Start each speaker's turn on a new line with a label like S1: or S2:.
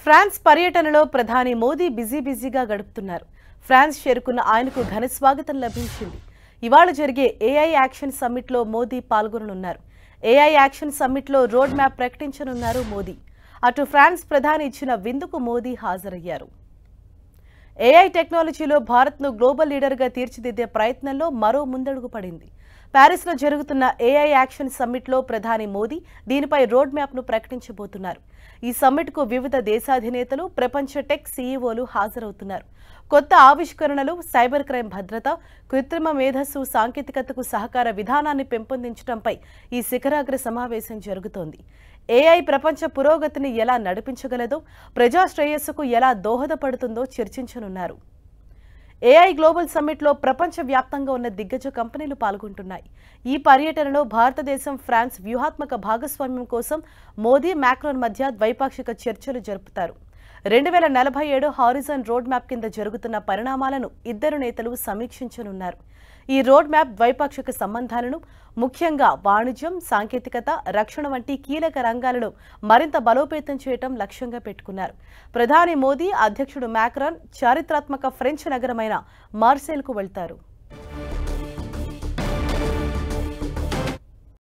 S1: France పర్యటనలో ప్రధాని మోదీ బిజీగా గడుపుతున్నారు. ఫ్రాన్స్ చేరుకున్న ఆయనకు ఘన స్వాగతం లభించింది. ఇవాళ జరిగే ఏఐ యాక్షన్ సమ్మిట్లో మోదీ పాల్గొననున్నారు. ఏఐ యాక్షన్ సమ్మిట్లో రోడ్ మ్యాప్ ప్రకటించనున్నారు మోదీ. అటు ఫ్రాన్స్ ప్రధాని ఇచ్చిన విందుకు మోదీ హాజరయ్యారు. ఏఐ టెక్నాలజీలో భారత్ను గ్లోబల్ లీడర్గా తీర్చిదిద్దే ప్రయత్నంలో మరో ముందడుగు పడింది. ప్యారిస్లో జరుగుతున్న ఏఐ యాక్షన్ సమ్మిట్లో ప్రధాని మోదీ దీనిపై రోడ్ మ్యాప్ను ప్రకటించబోతున్నారు. ఈ సమ్మిట్కు వివిధ దేశాధినేతలు, ప్రపంచ టెక్ సీఈఓలు హాజరవుతున్నారు. కొత్త ఆవిష్కరణలు, సైబర్ క్రైమ్ భద్రత, కృత్రిమ మేధస్సు, సాంకేతికతకు సహకార విధానాన్ని పెంపొందించడంపై ఈ శిఖరాగ్ర సమావేశం జరుగుతోంది. ఏఐ ప్రపంచ పురోగతిని ఎలా నడిపించగలదో, ప్రజా శ్రేయస్సుకు ఎలా దోహదపడుతుందో చర్చించనున్నారు. ఏఐ గ్లోబల్ సమ్మిట్లో ప్రపంచవ్యాప్తంగా ఉన్న దిగ్గజ కంపెనీలు పాల్గొంటున్నాయి. ఈ పర్యటనలో భారతదేశం, ఫ్రాన్స్ వ్యూహాత్మక భాగస్వామ్యం కోసం మోదీ, మాక్రాన్ మధ్య ద్వైపాక్షిక చర్చలు జరుపుతారు. 2047 హారిజన్ రోడ్ మ్యాప్ కింద జరుగుతున్న పరిణామాలను ఇద్దరు నేతలు సమీక్షించనున్నారు. ఈ రోడ్ మ్యాప్ ద్వైపాక్షిక సంబంధాలను, ముఖ్యంగా వాణిజ్యం, సాంకేతికత, రక్షణ వంటి కీలక రంగాలలో మరింత బలోపేతం చేయడం లక్ష్యంగా పెట్టుకున్నారు. ప్రధాని మోదీ, అధ్యక్షుడు మాక్రాన్ చారిత్రాత్మక ఫ్రెంచ్ నగరమైన మార్సేల్కు వెళ్తారు.